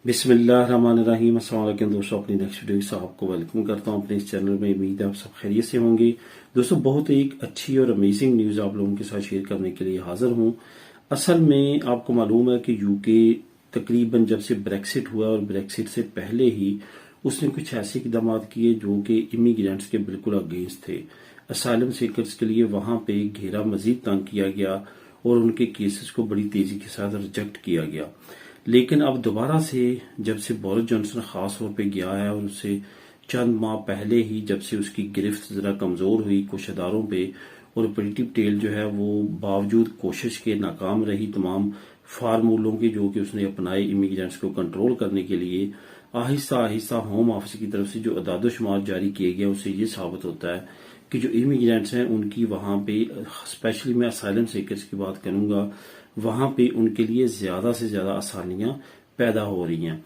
बिस्मिल्लाहिर्रहमानिर्रहीम। अस्सलाम वालेकुम दोस्तों, अपनी नेक्स्ट वीडियो से आपको वेलकम करता हूं अपने इस चैनल में। उम्मीद है आप सब खैरियत से होंगे। दोस्तों, बहुत एक अच्छी और अमेजिंग न्यूज़ आप लोगों के साथ शेयर करने के लिए हाजिर हूं। असल में आपको मालूम है कि यूके तकरीबन जब से ब्रेक्सिट हुआ और ब्रेक्सिट से पहले ही उसने कुछ ऐसे इकदाम किए जो कि इमिग्रेंट्स के बिल्कुल अगेंस्ट थे। असाइलम सीकर्स के लिए वहां पे घेरा मजीद तंग किया गया और उनके केसेस को बड़ी तेजी के साथ रिजेक्ट किया गया। लेकिन अब दोबारा से जब से बोरिस जॉनसन खास तौर पे गया है और उससे चंद माह पहले ही जब से उसकी गिरफ्त जरा कमजोर हुई कुछ अदारों पे और पॉलिटिक टेल जो है वो बावजूद कोशिश के नाकाम रही तमाम फार्मूलों की जो कि उसने अपनाए इमिग्रेंट्स को कंट्रोल करने के लिए, आहिस्ता आहिस्ता होम ऑफिस की तरफ से जो अदादोशुमार जारी किए गए उससे ये साबित होता है कि जो इमिग्रेंट्स हैं उनकी वहां पे, स्पेशली मैं असाइलम सीकर्स की बात करूंगा, वहां पे उनके लिए ज्यादा से ज्यादा आसानियां पैदा हो रही हैं।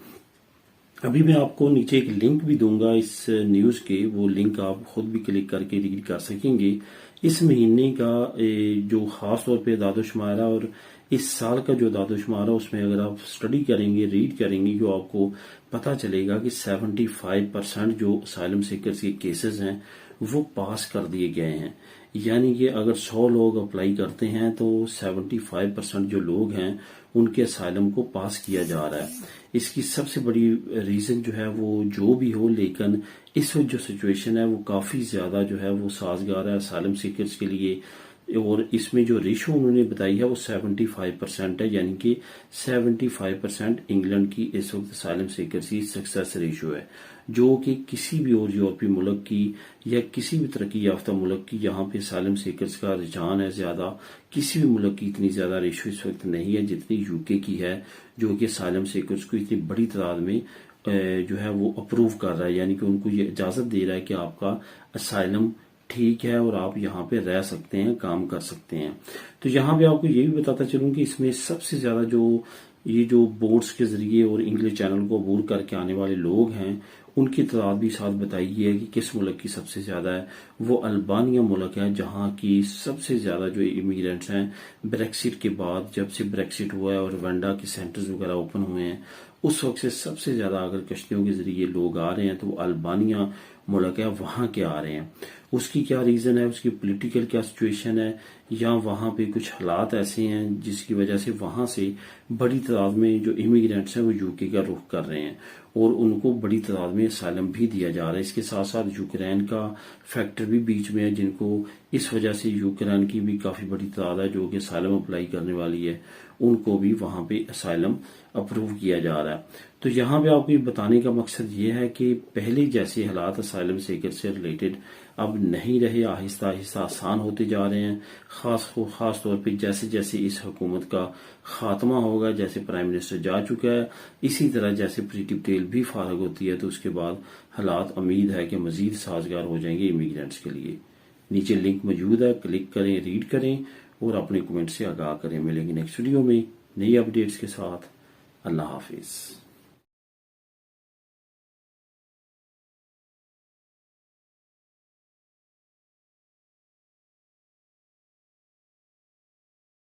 अभी मैं आपको नीचे एक लिंक भी दूंगा इस न्यूज के, वो लिंक आप खुद भी क्लिक करके रीड कर सकेंगे। इस महीने का जो खास तौर पे दादोशुमार है और इस साल का जो दादोशुमार है उसमें अगर आप स्टडी करेंगे, रीड करेंगे, जो आपको पता चलेगा कि 75% जो असाइलम सीकर्स के केसेस हैं वो पास कर दिए गए हैं। यानी कि अगर 100 लोग अप्लाई करते हैं तो 75% जो लोग हैं उनके असाइलम को पास किया जा रहा है। इसकी सबसे बड़ी रीजन जो है वो जो भी हो, लेकिन इस वक्त जो सिचुएशन है वो काफी ज्यादा जो है वो साजगार है असाइलम सीकर्स के लिए। और इसमें जो रेशो उन्होंने बताई है वो 75% है, यानी कि 75% इंग्लैंड की इस वक्त असाइलम सीकर्स की सक्सेस रेशो है, जो कि किसी भी और यूरोपीय मुल्क की या किसी भी तरक्की याफ्ता मुल्क की यहाँ पे असाइलम सीकर्स का रुझान है ज्यादा। किसी भी मुल्क की इतनी ज्यादा रेशो इस वक्त नहीं है जितनी यूके की है, जो कि असाइलम सीकर्स को इतनी बड़ी तादाद में जो है वो अप्रूव कर रहा है, यानी कि उनको ये इजाजत दे रहा है कि आपका असाइलम ठीक है और आप यहाँ पे रह सकते हैं, काम कर सकते हैं। तो यहाँ पे आपको ये भी बताता चलूं कि इसमें सबसे ज्यादा जो बोट्स के जरिए और इंग्लिश चैनल को अबूर करके आने वाले लोग हैं उनकी तादाद भी साथ बताई है कि किस मुल्क की सबसे ज्यादा है। वो अल्बानिया मुल्क है, जहाँ की सबसे ज्यादा जो इमिग्रेंट्स हैं ब्रेक्सिट के बाद, जब से ब्रेक्सिट हुआ है और वेंडा के सेंटर्स वगैरह ओपन हुए हैं, उस वक्त से सबसे ज्यादा अगर कश्तियों के जरिए लोग आ रहे हैं तो वो अल्बानिया मुल्क है, वहां के आ रहे हैं। उसकी क्या रीजन है, उसकी पॉलिटिकल क्या सिचुएशन है, या वहां पे कुछ हालात ऐसे हैं जिसकी वजह से वहां से बड़ी तादाद में जो इमिग्रेंट्स हैं वो यूके का रुख कर रहे हैं और उनको बड़ी तादाद में असाइलम भी दिया जा रहा है। इसके साथ साथ यूक्रेन का फैक्टर भी बीच में है, जिनको इस वजह से यूक्रेन की भी काफी बड़ी तादाद है जो कि असाइलम अप्लाई करने वाली है, उनको भी वहां पे असाइलम अप्रूव किया जा रहा है। तो यहाँ पे आपको बताने का मकसद ये है कि पहले जैसे हालात असाइलम सीकर से रिलेटेड अब नहीं रहे, आहिस्ता आहिस्ता आसान होते जा रहे हैं। खास तौर पे जैसे जैसे इस हुकूमत का खात्मा होगा, जैसे प्राइम मिनिस्टर जा चुका है, इसी तरह जैसे पॉलिटिकल टेल भी फारग होती है तो उसके बाद हालात उम्मीद है कि मजीद साजगार हो जाएंगे इमिग्रेंट्स के लिए। नीचे लिंक मौजूद है, क्लिक करें, रीड करें और अपने कमेंट से आगाह करें। मिलेंगे नेक्स्ट वीडियो में नई अपडेट्स के साथ। अल्लाह हाफिज।